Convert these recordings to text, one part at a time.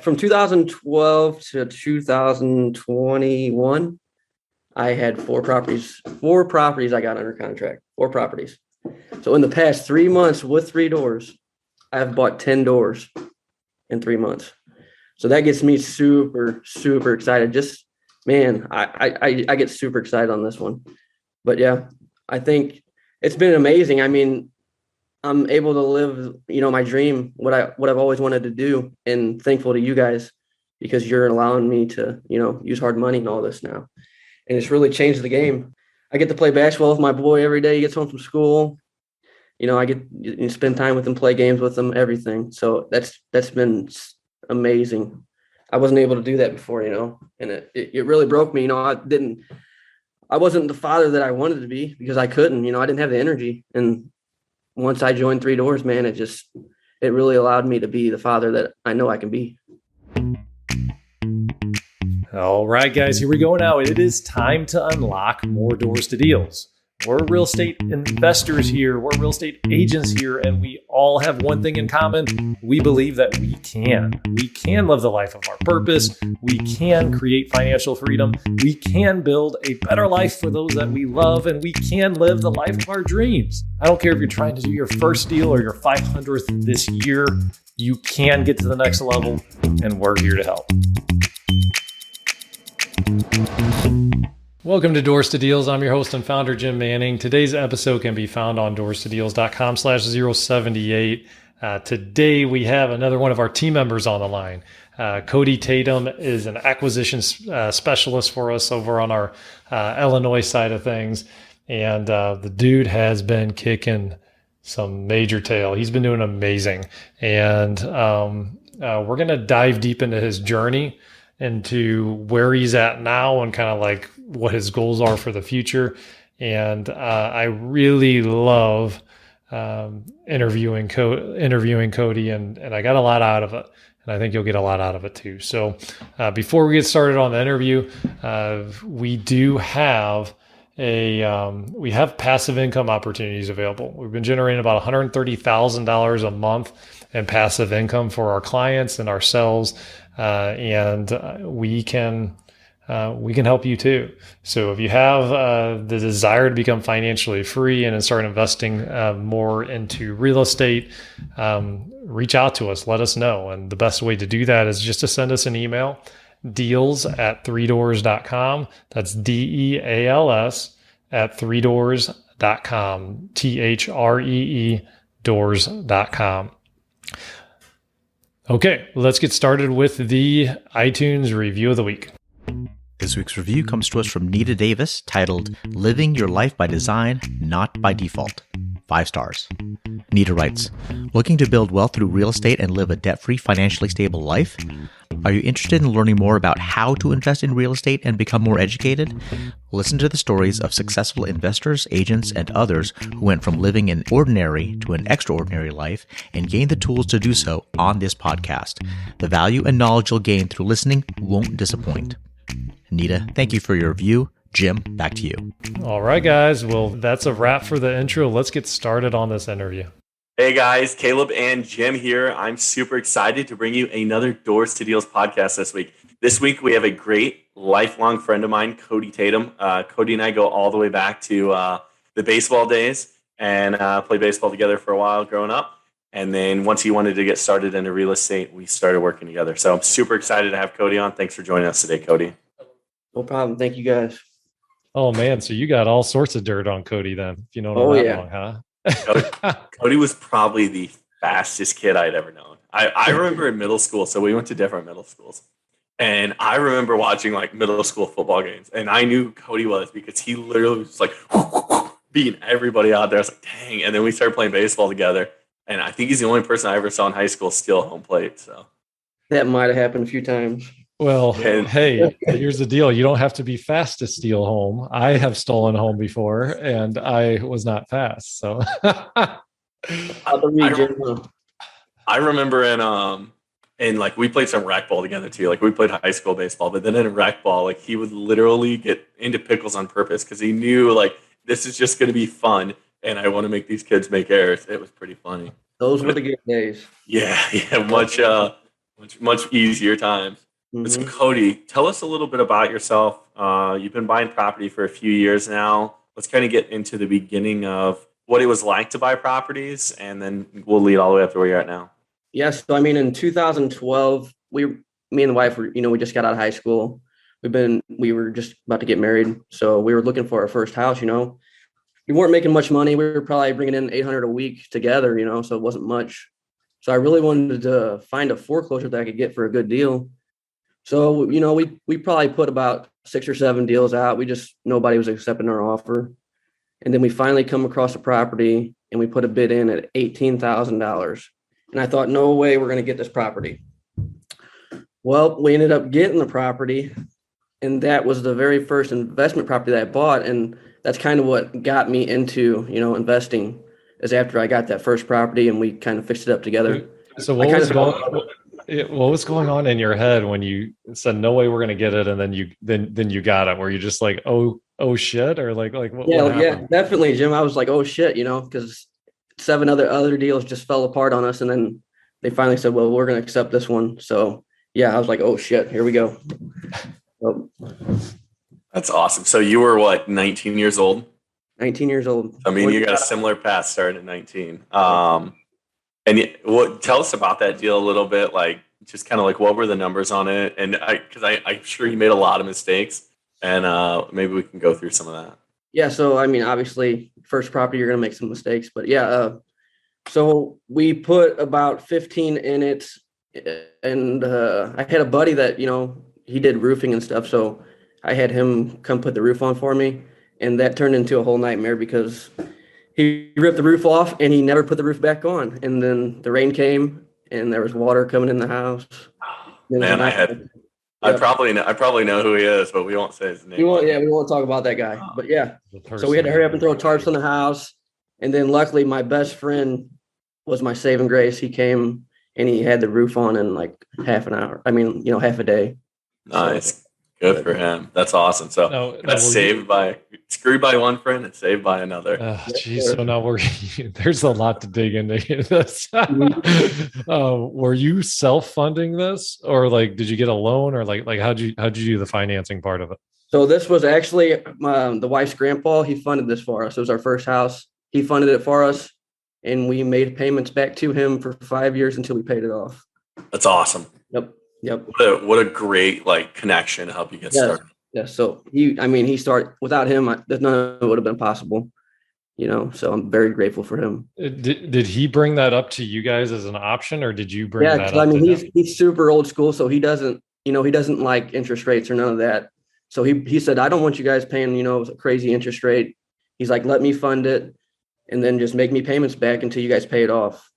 from 2012 to 2021, I had four properties. Four properties I got under contract. Four properties. So in the past 3 months with 3 doors, I've bought 10 doors in 3 months. So that gets me super, super excited. Just man, I get super excited on this one. But yeah, I think it's been amazing. I mean, I'm able to live, my dream, what I've always wanted to do, and thankful to you guys because you're allowing me to, use hard money and all this now. And it's really changed the game. I get to play basketball with my boy every day. He gets home from school. I get to spend time with him, play games with him, everything. So that's been amazing. I wasn't able to do that before, and it really broke me. I wasn't the father that I wanted to be because I couldn't, I didn't have the energy. And once I joined 3 doors, man, it really allowed me to be the father that I know I can be. All right, guys, here we go now. It is time to unlock more doors to deals. We're real estate investors here. We're real estate agents here, and we all have one thing in common. We believe that we can. We can live the life of our purpose. We can create financial freedom. We can build a better life for those that we love, and we can live the life of our dreams. I don't care if you're trying to do your first deal or your 500th this year. You can get to the next level, and we're here to help. Welcome to Doors to Deals. I'm your host and founder, Jim Manning. Today's episode can be found on doorstodeals.com/078. Today, we have another one of our team members on the line. Cody Tatum is an acquisition specialist for us over on our Illinois side of things. And the dude has been kicking some major tail. He's been doing amazing. And we're going to dive deep into his journey, into where he's at now and kind of like what his goals are for the future. And I really love interviewing Cody, and I got a lot out of it. And I think you'll get a lot out of it too. So before we get started on the interview, we do have we have passive income opportunities available. We've been generating about $130,000 a month in passive income for our clients and ourselves. And we can help you too. So if you have the desire to become financially free and start investing more into real estate, reach out to us, let us know. And the best way to do that is just to send us an email, deals@3doors.com. That's DEALS at 3doors.com, THREE doors.com. Okay, let's get started with the iTunes review of the week. This week's review comes to us from Nita Davis, titled Living Your Life by Design, Not by Default. 5 stars. Nita writes, looking to build wealth through real estate and live a debt-free, financially stable life? Are you interested in learning more about how to invest in real estate and become more educated? Listen to the stories of successful investors, agents, and others who went from living an ordinary to an extraordinary life and gained the tools to do so on this podcast. The value and knowledge you'll gain through listening won't disappoint. Nita, thank you for your review. Jim, back to you. All right, guys. Well, that's a wrap for the intro. Let's get started on this interview. Hey guys, Caleb and Jim here. I'm super excited to bring you another Doors to Deals podcast this week. This week we have a great lifelong friend of mine, Cody Tatum. Cody and I go all the way back to the baseball days and played baseball together for a while growing up. And then once he wanted to get started into real estate, we started working together. So I'm super excited to have Cody on. Thanks for joining us today, Cody. No problem. Thank you, guys. Oh, man. So you got all sorts of dirt on Cody then, if you know him that long, huh? Cody was probably the fastest kid I'd ever known. I remember in middle school, so we went to different middle schools. And I remember watching like middle school football games. And I knew who Cody was because he literally was like beating everybody out there. I was like, dang. And then we started playing baseball together. And I think he's the only person I ever saw in high school steal home plate. So that might have happened a few times. Well, hey, here's the deal. You don't have to be fast to steal home. I have stolen home before, and I was not fast. So I remember in like we played some rec ball together too. Like we played high school baseball, but then in rec ball, like he would literally get into pickles on purpose because he knew like this is just going to be fun, and I want to make these kids make errors. It was pretty funny. Those were the good days. Yeah, much easier times. So Mhm. Cody, tell us a little bit about yourself. You've been buying property for a few years now. Let's kind of get into the beginning of what it was like to buy properties, and then we'll lead all the way up to where you're at now. Yes. So I mean, in 2012, me and the wife were, we just got out of high school. We were just about to get married. So we were looking for our first house, We weren't making much money. We were probably bringing in 800 a week together, so it wasn't much. So I really wanted to find a foreclosure that I could get for a good deal. So, we probably put about 6 or 7 deals out. Nobody was accepting our offer. And then we finally come across a property and we put a bid in at $18,000. And I thought, no way we're going to get this property. Well, we ended up getting the property, and that was the very first investment property that I bought. And that's kind of what got me into, investing, is after I got that first property and we kind of fixed it up together. So I what kind was of what was going on in your head when you said no way we're gonna get it, and then you got it? Were you just like, oh shit, or like what Yeah, happened? definitely, Jim. I was like, oh shit, because 7 other deals just fell apart on us, and then they finally said, well, we're going to accept this one. So yeah, I was like, oh shit, here we go. So, That's awesome. So you were what, 19 years old? 19 years old. I mean, you got a similar path, starting at 19. Tell us about that deal a little bit, like just kind of like what were the numbers on it? And I'm sure you made a lot of mistakes, and maybe we can go through some of that. Yeah. So, I mean, obviously first property, you're going to make some mistakes, but yeah. So we put about 15 in it, and I had a buddy that, he did roofing and stuff. So I had him come put the roof on for me, and that turned into a whole nightmare because he ripped the roof off and he never put the roof back on. And then the rain came and there was water coming in the house. Man, I probably know who he is, but we won't say his name. We won't talk about that guy. But yeah, so we had to hurry up and throw tarps on the house. And then luckily my best friend was my saving grace. He came and he had the roof on in like half an hour. I mean, half a day. Nice. Good for him. That's awesome. So that's screwed by one friend and saved by another. Geez, so now there's a lot to dig into this. Were you self-funding this, or like did you get a loan, or like how'd you do the financing part of it? So this was actually the wife's grandpa. He funded this for us. It was our first house. He funded it for us, and we made payments back to him for 5 years until we paid it off. That's awesome. Yep. What a great connection to help you get started. Yeah. So he started without him. None of it would have been possible. So I'm very grateful for him. Did he bring that up to you guys as an option, or did you bring that up? He's super old school, so he doesn't like interest rates or none of that. So he said, I don't want you guys paying a crazy interest rate. He's like, let me fund it, and then just make me payments back until you guys pay it off.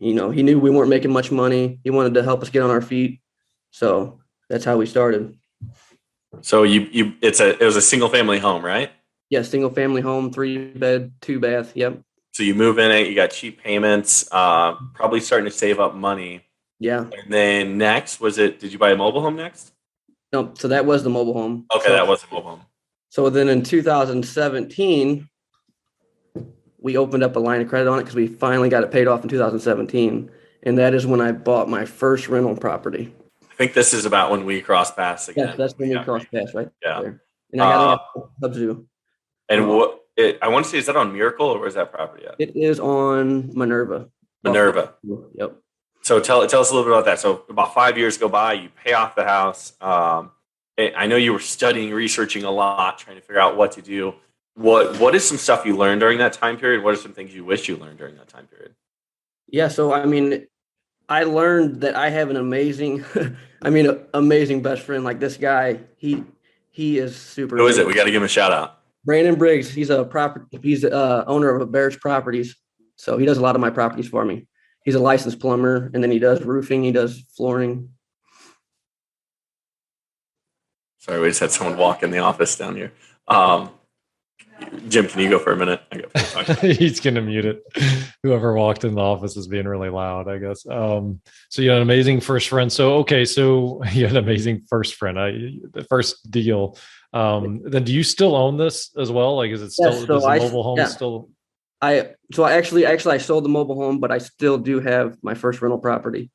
He knew we weren't making much money. He wanted to help us get on our feet. So that's how we started. So it was a single family home, right? Yeah, single family home, 3-bed, 2-bath. Yep. So you move in it, you got cheap payments, probably starting to save up money. Yeah. And then next, did you buy a mobile home next? No, so that was the mobile home. Okay, that was a mobile home. So then in 2017, we opened up a line of credit on it because we finally got it paid off in 2017. And that is when I bought my first rental property. I think this is about when we crossed paths again. Yes, that's when we crossed paths, right? Yeah. There. And I got it at Hub Zoo. And I want to say, is that on Miracle, or where's that property at? It is on Minerva. Yep. So tell us a little bit about that. So about 5 years go by, you pay off the house. I know you were studying, researching a lot, trying to figure out what to do. What is some stuff you learned during that time period? What are some things you wish you learned during that time period? Yeah, so I learned that I have an amazing, amazing best friend. Like this guy, he is super. Who is it? We got to give him a shout out. Brandon Briggs. He's owner of Bears Properties. So he does a lot of my properties for me. He's a licensed plumber, and then he does roofing. He does flooring. Sorry, we just had someone walk in the office down here. Jim, can you go for a minute? He's going to mute it. Whoever walked in the office is being really loud, I guess. So you had an amazing first friend. So you had an amazing first friend. The first deal. Then do you still own this as well? Like, is it still the mobile home still? I sold the mobile home, but I still do have my first rental property.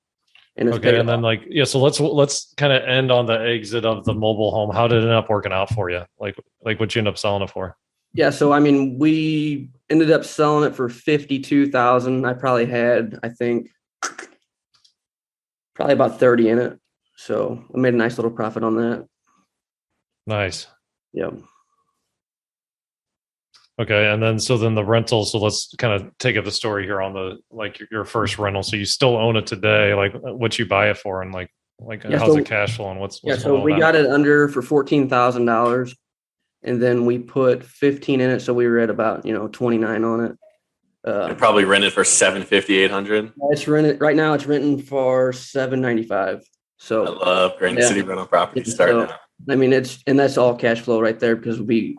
and it's Okay. paid And then off. so let's kind of end on the exit of the mobile home. How did it end up working out for you? Like what you end up selling it for? Yeah, so I mean, we ended up selling it for 52,000. I probably had, I think, probably about 30 in it. So I made a nice little profit on that. Nice. Yeah. Okay. And then, so then the rental, so let's kind of take up the story here on the, like your first rental. So you still own it today, like what you buy it for, and Yeah, how's so the cash flow and what's yeah, going so on we with got that? it under for $14,000, and then we put 15 in it, so we were at about 29 on it. And probably rented for 750, 800. It's rented right now. It's renting for 795. I So love Granite yeah. City rental properties Yeah, starting so out. I mean, that's all cash flow right there because we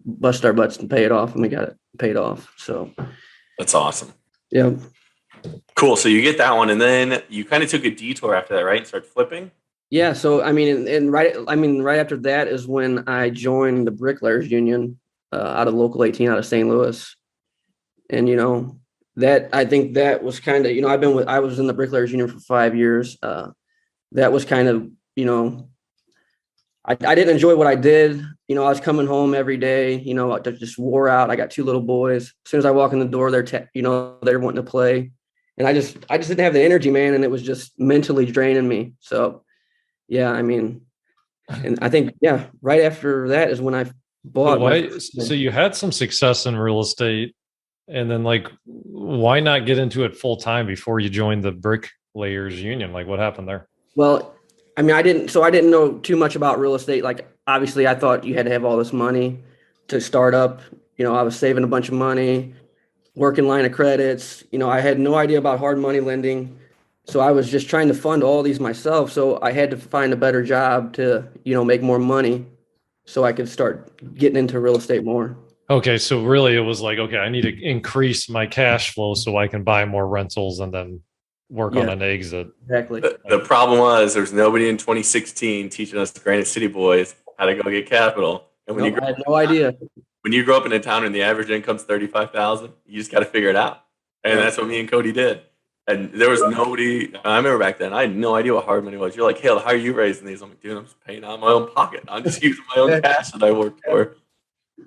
bust our butts and pay it off, and we got it paid off. So That's awesome. yeah. Cool. So you get that one, and then you kind of took a detour after that, right? And started flipping. Yeah, so I mean, right after that is when I joined the Bricklayers Union out of Local 18 out of St. Louis, and that I think that was kind of I was in the Bricklayers Union for 5 years. That was kind of I didn't enjoy what I did. I was coming home every day. I just wore out. I got two little boys. As soon as I walk in the door, they're wanting to play, and I just didn't have the energy, man, and it was just mentally draining me. So. Yeah, I mean, and I think, right after that is when I So bought my. so you had some success in real estate, and then why not get into it full time before you joined the Bricklayers Union? Like what happened there? Well, I mean, I didn't know too much about real estate. Like, obviously, I thought you had to have all this money to start up. I was saving a bunch of money, working line of credits. I had no idea about hard money lending. So I was just trying to fund all these myself. So I had to find a better job to, make more money so I could start getting into real estate more. Okay, so really it was like, okay, I need to increase my cash flow so I can buy more rentals and then work on Yeah, an exit. exactly. The problem was there's nobody in 2016 teaching us Granite City boys how to go get capital. And when Nope, I had no idea. when you grow up in a town and the average income's 35,000, you just got to figure it out. And Yeah. that's what me and Cody did. And there was nobody. I remember back then, I had no idea what hard money was. You're like, "Hale, how are you raising these?" I'm like, "Dude, I'm just paying out of my own pocket. I'm just using my own cash that I worked for."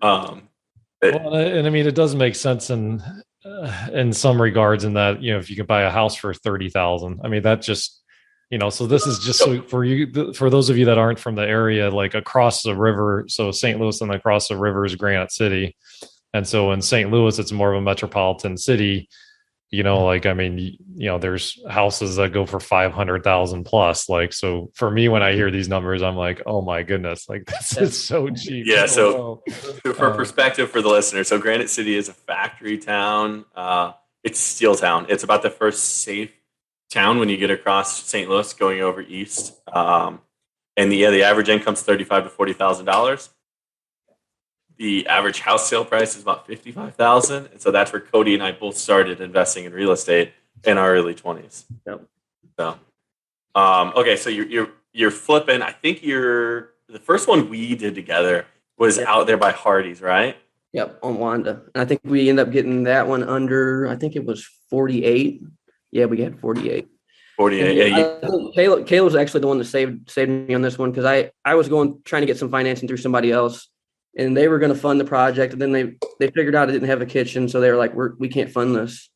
Um, Well, and I mean, it does make sense in some regards in that, if you can buy a house for 30,000, I mean, that just, so this is just so for you, for those of you that aren't from the area, like across the river. So St. Louis and across the river is Granite City. And so in St. Louis, it's more of a metropolitan city. I mean, there's houses that go for 500,000 plus. Like, so for me, when I hear these numbers, I'm like, oh my goodness, like this is so cheap. Yeah. Oh, So for perspective for the listener, so Granite City is a factory town. It's steel town. It's about the first safe town when you get across St. Louis going over east. And the average income's $35,000 to $40,000. The average house sale price is about $55,000, and so that's where Cody and I both started investing in real estate in our early 20s. Yep. So, okay, so you're flipping. I think the first one we did together was out there by Hardee's, right? Yep, on Wanda. And I think we ended up getting that one under, I think it was 48. Yeah, we got 48. 48. I think Caleb was actually the one that saved me on this one because I was trying to get some financing through somebody else, and they were going to fund the project, and then they figured out it didn't have a kitchen, so they were like, we can't fund this.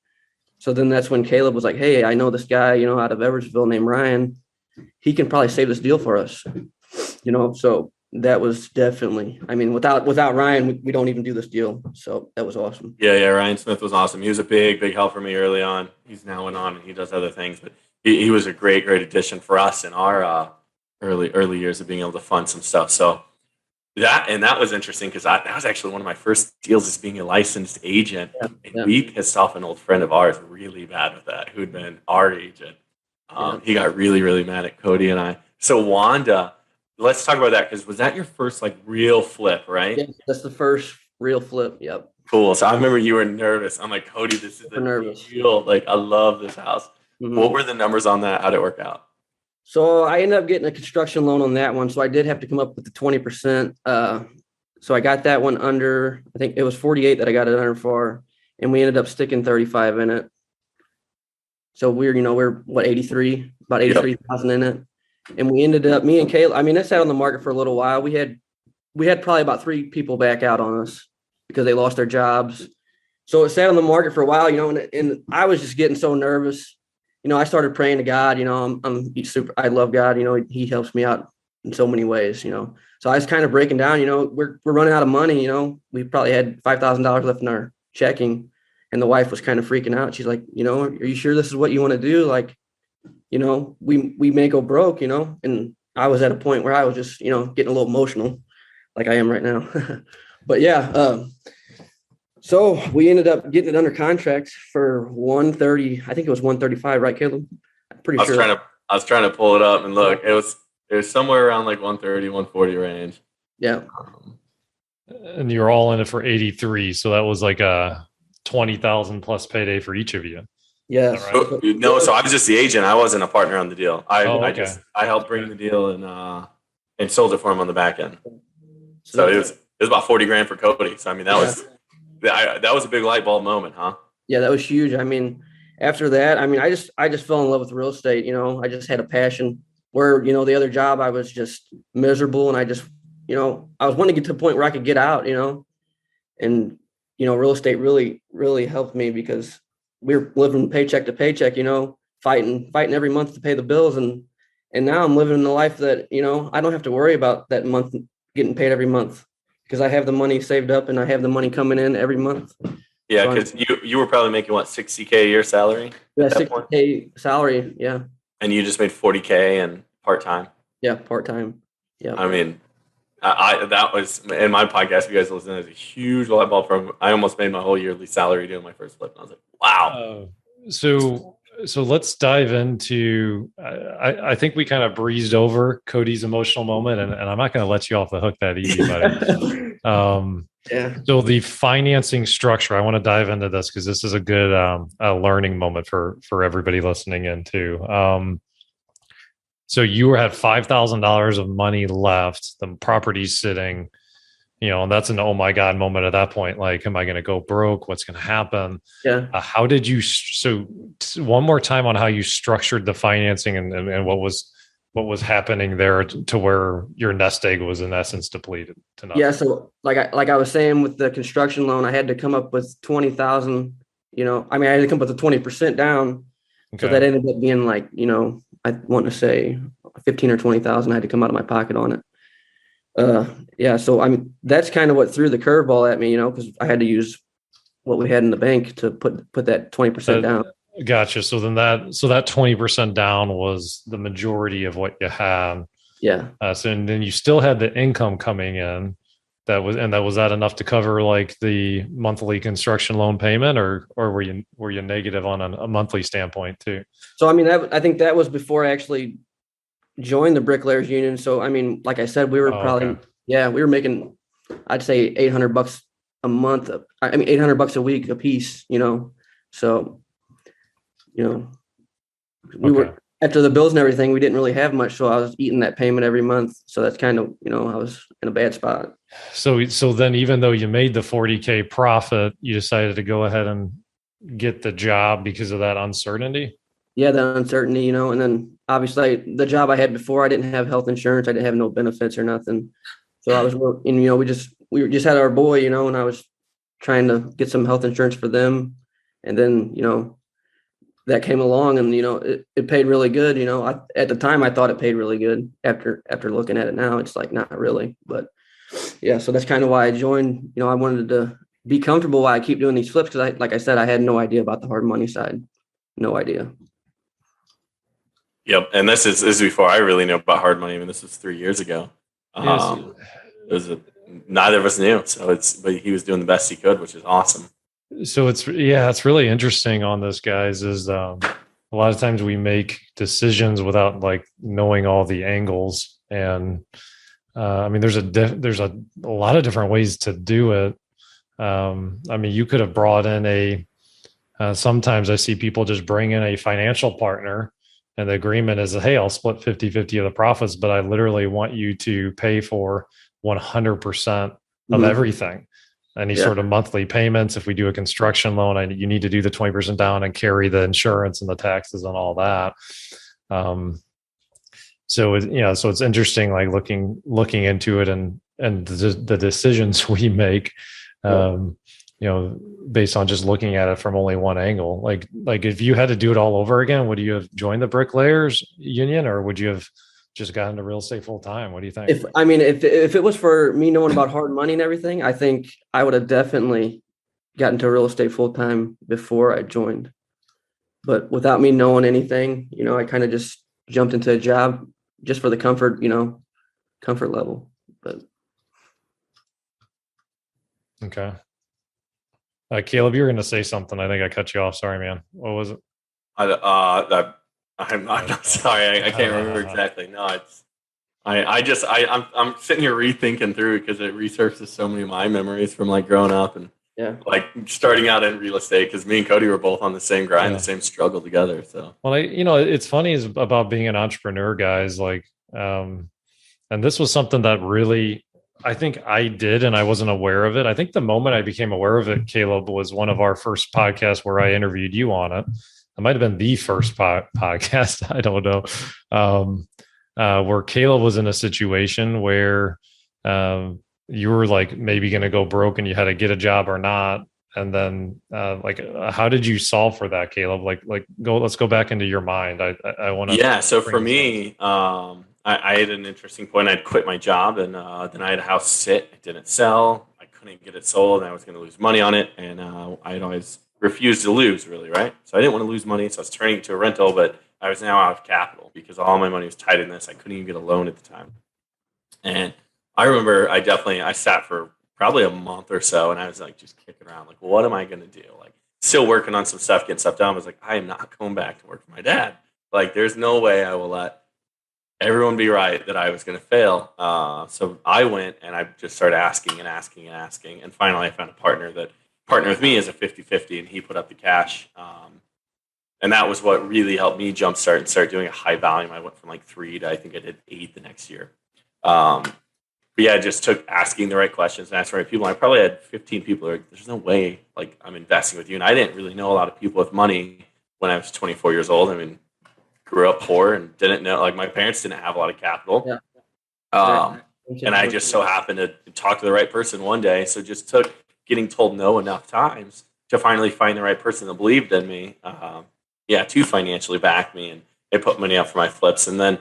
So then that's when Caleb was like, hey, I know this guy, out of Eversville named Ryan. He can probably save this deal for us. So that was definitely, I mean, without Ryan, we don't even do this deal. So that was awesome. Yeah. Ryan Smith was awesome. He was a big help for me early on. He's now went on and he does other things, but he was a great addition for us in our early years of being able to fund some stuff. So that was interesting because that was actually one of my first deals as being a licensed agent. Yeah, and we pissed off an old friend of ours really bad with that, who'd been our agent. He got really mad at Cody and I. So Wanda, let's talk about that because was that your first real flip, right? Yeah, that's the first real flip. Yep. Cool. So I remember you were nervous. I'm like, Cody, this is a deal. I love this house. Mm-hmm. What were the numbers on that? How did it work out? So I ended up getting a construction loan on that one. So I did have to come up with the 20%. So I got that one under, I think it was 48 that I got it under for, and we ended up sticking 35 in it. So we're what, 83, about 83,000 in it. And we ended up, me and Caleb, I mean, that sat on the market for a little while. We had probably about 3 people back out on us because they lost their jobs. So it sat on the market for a while, and I was just getting so nervous. I started praying to God. I love God. He helps me out in so many ways. So I was kind of breaking down. We're running out of money. We probably had $5,000 left in our checking, and the wife was kind of freaking out. She's like, are you sure this is what you want to do? Like, we may go broke. And I was at a point where I was just, getting a little emotional, like I am right now. But yeah. So we ended up getting it under contract for 130. I think it was 135, right, Caleb? I'm pretty sure. I was trying to pull it up and look. It was somewhere around like 130, 140 range. Yeah. And you were all in it for 83. So that was like a 20,000 plus payday for each of you. Yeah. Right? So I was just the agent. I wasn't a partner on the deal. I helped bring the deal and sold it for him on the back end. So it was about 40 grand for Cody. So I mean that was a big light bulb moment, huh? Yeah, that was huge. I mean, after that, I just fell in love with real estate. I just had a passion where, the other job I was just miserable, and I just, I was wanting to get to the point where I could get out, and, real estate really, really helped me because we were living paycheck to paycheck, fighting every month to pay the bills. And now I'm living the life that, I don't have to worry about that month getting paid every month because I have the money saved up and I have the money coming in every month. Yeah, because you were probably making what, $60K a year salary? Yeah, $60K salary. Yeah. And you just made $40K and part-time. Yeah, part-time. Yeah. I mean, that was in my podcast. You guys listen, there's a huge light bulb from. I almost made my whole yearly salary doing my first flip. And I was like, wow. So let's dive into. I think we kind of breezed over Cody's emotional moment, and I'm not going to let you off the hook that easy, buddy. Yeah. So the financing structure, I want to dive into this because this is a good learning moment for everybody listening in too. So you had $5,000 of money left. The property's sitting, and that's an oh my God moment at that point. Like, am I going to go broke? What's going to happen? Yeah. How did you? So one more time on how you structured the financing and what was happening there to where your nest egg was in essence depleted to nothing. Yeah. So like I was saying with the construction loan, I had to come up with 20,000. I had to come up with 20% down. Okay. So that ended up being like, I want to say 15 or 20,000 I had to come out of my pocket on it. Yeah. So that's kind of what threw the curveball at me, because I had to use what we had in the bank to put that 20% down. Gotcha. So then that 20% down was the majority of what you had. Yeah. And then you still had the income coming in. Was that enough to cover like the monthly construction loan payment, or were you negative on a monthly standpoint too? So I think that was before I actually joined the Bricklayers Union. So like I said, we were we were making, I'd say $800 a month. $800 a week a piece. So we were, after the bills and everything, we didn't really have much. So I was eating that payment every month. So that's kind of, I was in a bad spot. So then even though you made the $40K profit, you decided to go ahead and get the job because of that uncertainty? Yeah, the uncertainty, and then obviously the job I had before, I didn't have health insurance. I didn't have no benefits or nothing. So I was working, we just had our boy, and I was trying to get some health insurance for them. And then, that came along and, it paid really good. At the time I thought it paid really good. After looking at it now, it's like, not really, but yeah. So that's kind of why I joined. I wanted to be comfortable while I keep doing these flips. Cause like I said, I had no idea about the hard money side. No idea. Yep. And this is before I really knew about hard money. This was 3 years ago. Neither of us knew. But he was doing the best he could, which is awesome. So it's really interesting on this, guys, is a lot of times we make decisions without like knowing all the angles. And there's a lot of different ways to do it. You could have brought in sometimes I see people just bring in a financial partner and the agreement is, hey, I'll split 50-50 of the profits, but I literally want you to pay for 100% of everything. any sort of monthly payments. If we do a construction loan, you need to do the 20% down and carry the insurance and the taxes and all that. So it's interesting, like looking into it and the decisions we make, based on just looking at it from only one angle. Like if you had to do it all over again, would you have joined the Bricklayers Union, or would you have just got into real estate full time? What do you think? If it was for me knowing about hard money and everything, I think I would have definitely gotten into real estate full time before I joined. But without me knowing anything, I kind of just jumped into a job just for the comfort level. But okay. Caleb, you're going to say something. I think I cut you off. Sorry, man. What was it? I'm sorry. I can't remember exactly. No, it's I'm sitting here rethinking through it because it resurfaces so many of my memories from like growing up and like starting out in real estate, because me and Cody were both on the same grind, the same struggle together. So, well, it's funny is about being an entrepreneur, guys. Like, and this was something that really, I think I did, and I wasn't aware of it. I think the moment I became aware of it, Caleb, was one of our first podcasts where I interviewed you on it. It might have been the first podcast. I don't know. Where Caleb was in a situation where you were like maybe going to go broke and you had to get a job or not. And then how did you solve for that, Caleb? Let's go back into your mind. I want to. Yeah. So for me, I had an interesting point. I'd quit my job, and then I had a house sit. It didn't sell. I couldn't get it sold, and I was going to lose money on it. And I'd always refused to lose, really, right? So I didn't want to lose money, so I was turning it to a rental, but I was now out of capital because all my money was tied in this. I couldn't even get a loan at the time. And I remember I sat for probably a month or so, and I was like just kicking around, like, well, what am I going to do? Like, still working on some stuff, getting stuff done. I was like, I am not going back to work for my dad. Like, there's no way I will let everyone be right that I was going to fail. So I went and I just started asking. And finally I found a partner that partnered with me as a 50-50, and he put up the cash. And that was what really helped me jumpstart and start doing a high volume. I went from like 3 to I think I did 8 the next year. But yeah, it just took asking the right questions and asking the right people. I probably had 15 people like, there's no way like I'm investing with you. And I didn't really know a lot of people with money when I was 24 years old. I mean, grew up poor and didn't know, like my parents didn't have a lot of capital. Yeah. And I just so happened to talk to the right person one day. So it just took getting told no enough times to finally find the right person that believed in me. To financially back me, and they put money up for my flips. And then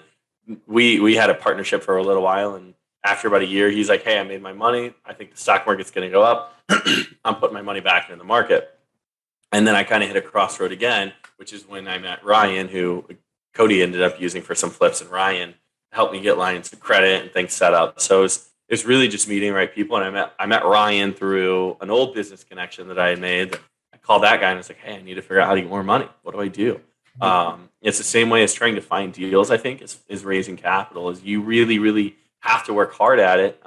we had a partnership for a little while. And after about a year, he's like, hey, I made my money. I think the stock market's going to go up. I'm putting my money back into the market. And then I kind of hit a crossroad again, which is when I met Ryan, who Cody ended up using for some flips, and Ryan helped me get lines of credit and things set up. So it's really just meeting the right people. And I met Ryan through an old business connection that I had made. I called that guy and I was like, hey, I need to figure out how to get more money. What do I do? It's the same way as trying to find deals, I think, is raising capital. Is you really, really have to work hard at it.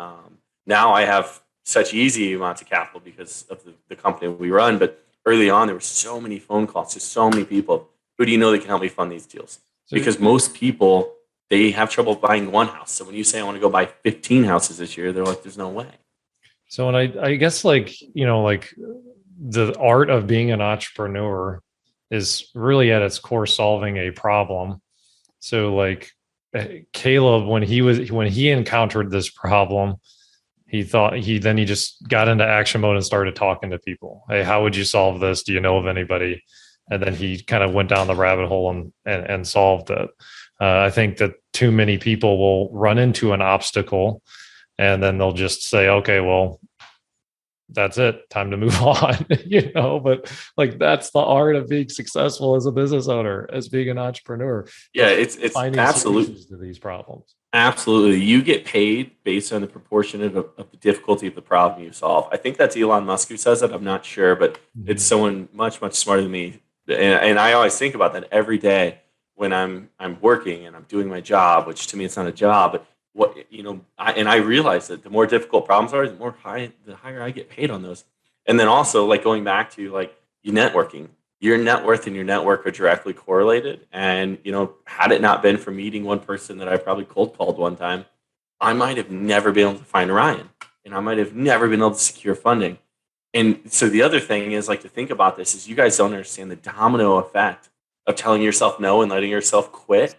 Now I have such easy amounts of capital because of the company we run. But early on, there were so many phone calls to so many people. Who do you know that can help me fund these deals? Because most people, they have trouble buying one house. So when you say I want to go buy 15 houses this year, they're like, there's no way. So, and I guess like the art of being an entrepreneur is really at its core solving a problem. So like Caleb, when he encountered this problem, he just got into action mode and started talking to people. Hey, how would you solve this? Do you know of anybody? And then he kind of went down the rabbit hole and solved it. I think that too many people will run into an obstacle and then they'll just say, okay, well, that's it. Time to move on, but like, that's the art of being successful as a business owner, as being an entrepreneur. Yeah. It's finding solutions to these problems. Absolutely. You get paid based on the proportion of the difficulty of the problem you solve. I think that's Elon Musk who says that. I'm not sure, but it's someone much, much smarter than me. And I always think about that every day when I'm working and I'm doing my job, which to me it's not a job, but I realize that the more difficult problems are, the higher I get paid on those. And then also like going back to like you networking, your net worth and your network are directly correlated. And had it not been for meeting one person that I probably cold called one time, I might have never been able to find Ryan, and I might have never been able to secure funding. And so the other thing is like to think about this is you guys don't understand the domino effect of telling yourself no and letting yourself quit.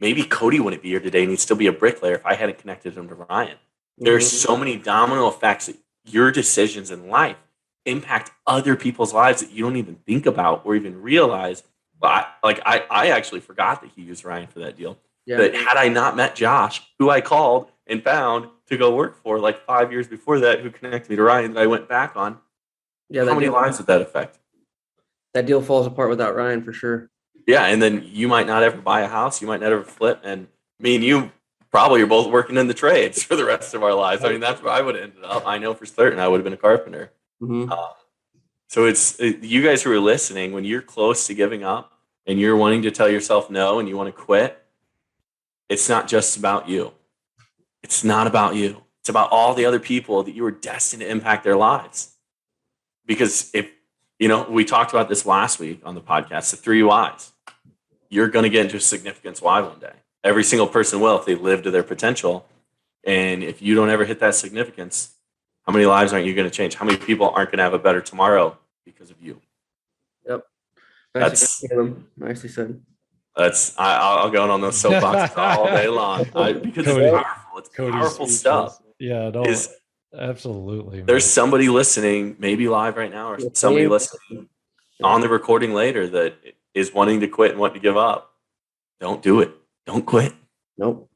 Maybe Cody wouldn't be here today and he'd still be a bricklayer if I hadn't connected him to Ryan. There's so many domino effects that your decisions in life impact other people's lives that you don't even think about or even realize. But I actually forgot that he used Ryan for that deal. Yeah. That had I not met Josh, who I called and found to go work for like 5 years before that, who connected me to Ryan that I went back on. Yeah. How many lives would that affect? That deal falls apart without Ryan for sure. Yeah, and then you might not ever buy a house. You might not ever flip. And me and you probably are both working in the trades for the rest of our lives. I mean, that's where I would have ended up. I know for certain I would have been a carpenter. Mm-hmm. So you guys who are listening, when you're close to giving up and you're wanting to tell yourself no and you want to quit, it's not just about you. It's not about you. It's about all the other people that you were destined to impact their lives. Because if, we talked about this last week on the podcast, the 3 whys. You're going to get into a significance why one day. Every single person will if they live to their potential. And if you don't ever hit that significance, how many lives aren't you going to change? How many people aren't going to have a better tomorrow because of you? Yep. Nicely said. I'll go on those soapboxes all day long because Cody, it's powerful. It's powerful stuff. Yeah, no, absolutely. There's somebody listening, maybe live right now, or somebody listening on the recording later that is wanting to quit and wanting to give up. Don't do it. Don't quit. Nope.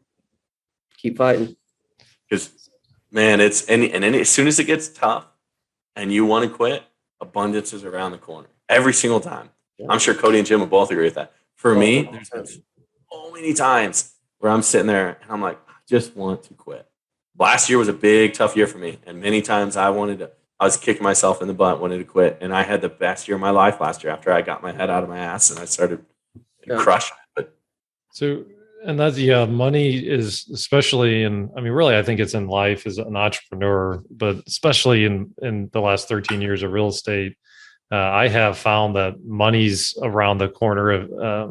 Keep fighting. Because, man, and as soon as it gets tough and you want to quit, abundance is around the corner every single time. Yeah. I'm sure Cody and Jim will both agree with that. For me, there's been so many times where I'm sitting there and I'm like, I just want to quit. Last year was a big, tough year for me. And many times I was kicking myself in the butt, wanted to quit. And I had the best year of my life last year after I got my head out of my ass and I started crushing it. And that's, money is especially really, I think it's in life as an entrepreneur, but especially in the last 13 years of real estate, I have found that money's around the corner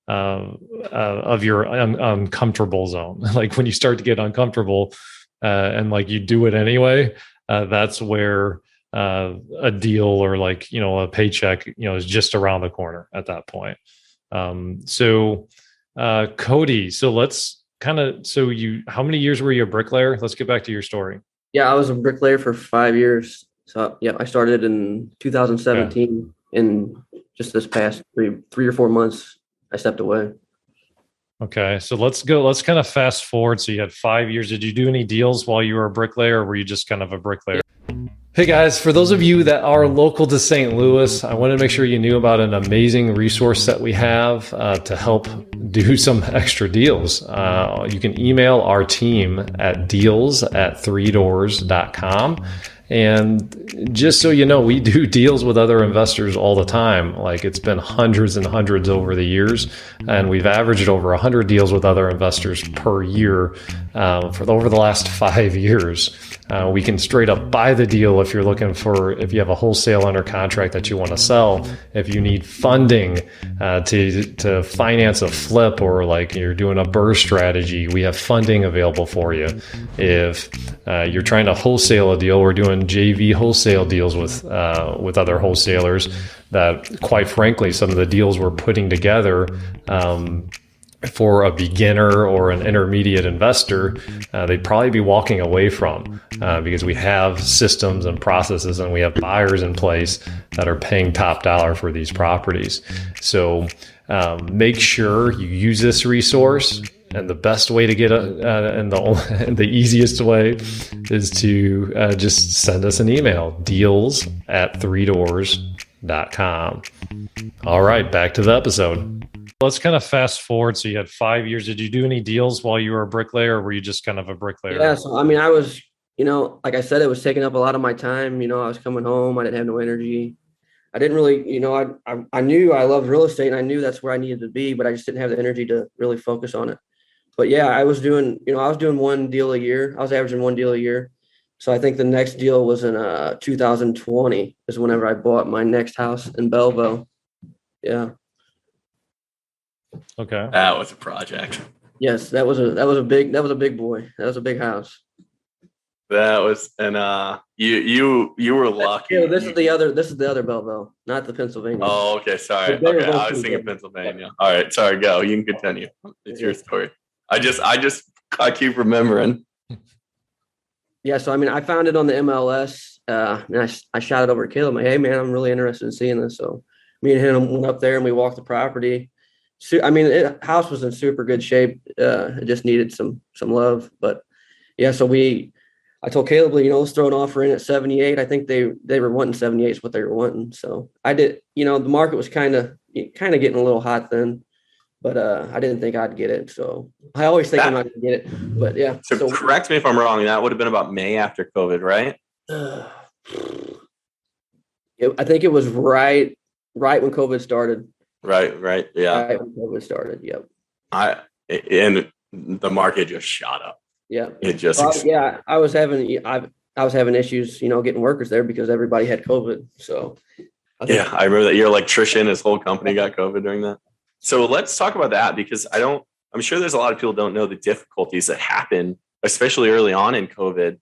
of your uncomfortable zone. Like when you start to get uncomfortable and like you do it anyway, that's where a deal or a paycheck, is just around the corner at that point. Cody, so let's how many years were you a bricklayer? Let's get back to your story. Yeah, I was a bricklayer for 5 years. So yeah, I started in 2017 and just this past three or 4 months, I stepped away. Okay. So let's kind of fast forward. So you had 5 years. Did you do any deals while you were a bricklayer or were you just kind of a bricklayer? Hey guys, for those of you that are local to St. Louis, I wanted to make sure you knew about an amazing resource that we have to help do some extra deals. You can email our team at deals@3doors.com. And just so you know, we do deals with other investors all the time. Like it's been hundreds and hundreds over the years. And we've averaged over 100 deals with other investors per year for over the last 5 years. We can straight up buy the deal if you have a wholesale under contract that you want to sell. If you need funding to finance a flip or like you're doing a BRRRR strategy, we have funding available for you. If you're trying to wholesale a deal, we're doing JV wholesale deals with other wholesalers that, quite frankly, some of the deals we're putting together for a beginner or an intermediate investor, they'd probably be walking away from because we have systems and processes and we have buyers in place that are paying top dollar for these properties. So make sure you use this resource. And the best way to get and the easiest way is to just send us an email, deals@3doors.com. All right, back to the episode. Let's kind of fast forward. So you had 5 years. Did you do any deals while you were a bricklayer or were you just kind of a bricklayer? Yeah, so I was, like I said, it was taking up a lot of my time. I was coming home. I didn't have no energy. I didn't really, I knew I loved real estate and I knew that's where I needed to be, but I just didn't have the energy to really focus on it. But yeah, I was doing one deal a year. I was averaging one deal a year. So I think the next deal was in 2020 is whenever I bought my next house in Belleville. Yeah. Okay. That was a project. Yes, that was a big boy. That was a big house. That was, and you were lucky. Yeah, this is the other Belleville, not the Pennsylvania. Oh, okay. Sorry. But they were Okay, both I was pretty thinking good. Pennsylvania. All right. Sorry. Go. You can continue. It's your story. I keep remembering. Yeah, so I mean, I found it on the MLS, and I shot it over to Caleb. Like, hey, man, I'm really interested in seeing this. So me and him went up there and we walked the property. So, I mean, house was in super good shape. It just needed some love. But yeah, so I told Caleb, let's throw an offer in at 78. I think they were wanting 78 is what they were wanting. So I did. The market was kind of getting a little hot then. But I didn't think I'd get it. So I always think I'm not going to get it. But yeah. So correct me if I'm wrong. That would have been about May after COVID, right? I think it was right when COVID started. Right. Yeah. Right when COVID started. Yep. And the market just shot up. Yeah. It just I was having issues, getting workers there because everybody had COVID. So I remember that your electrician, his whole company got COVID during that. So let's talk about that because I'm sure there's a lot of people don't know the difficulties that happen, especially early on in COVID,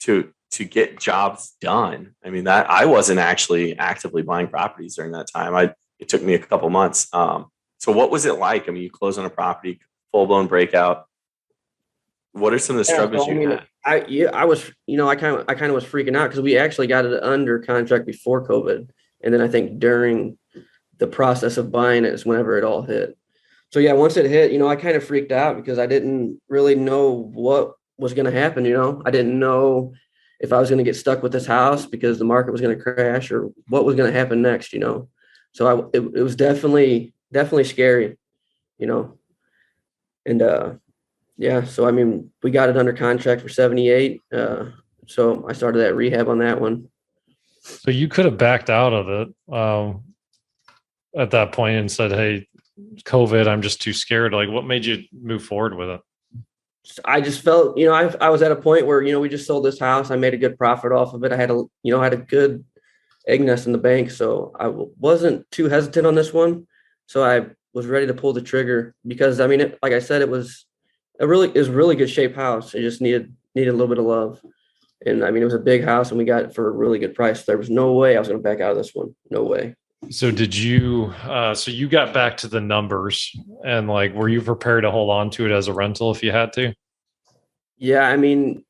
to get jobs done. I mean, that I wasn't actually actively buying properties during that time. It took me a couple months. So what was it like? I mean, you close on a property, full blown breakout. What are some of the struggles you had? I was, I kind of was freaking out because we actually got it under contract before COVID, and then I think during the process of buying it is whenever it all hit. So yeah, once it hit, I kind of freaked out because I didn't really know what was going to happen. I didn't know if I was going to get stuck with this house because the market was going to crash or what was going to happen next. So it was definitely scary. And yeah, so I mean, we got it under contract for 78. So I started that rehab on that one. So you could have backed out of it at that point and said, hey, COVID, I'm just too scared. Like, what made you move forward with it? I just felt, I was at a point where, we just sold this house. I made a good profit off of it. I had a good egg nest in the bank. So I wasn't too hesitant on this one. So I was ready to pull the trigger because, I mean, like I said, it was a really good shape house. It just needed a little bit of love. And I mean, it was a big house and we got it for a really good price. There was no way I was going to back out of this one. No way. So did you, so you got back to the numbers and were you prepared to hold on to it as a rental if you had to? Yeah. I mean,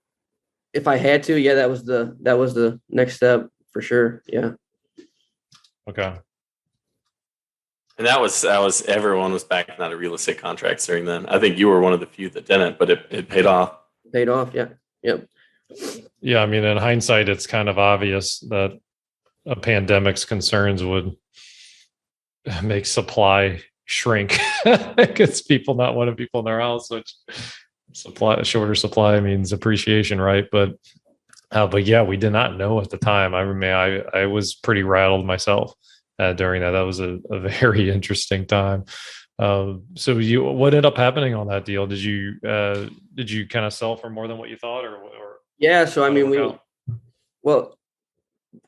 if I had to, yeah, that was the next step for sure. Yeah. Okay. And that was everyone was backing out of real estate contracts during then. I think you were one of the few that didn't, but it paid off. Paid off. Yeah. Yep. Yeah. I mean, in hindsight, it's kind of obvious that a pandemic's concerns would make supply shrink because people not wanting people in their house, which shorter supply means appreciation, right? But yeah, we did not know at the time. I remember I was pretty rattled myself during that. That was a very interesting time. So what ended up happening on that deal? Did you kind of sell for more than what you thought, or? Yeah. So I mean,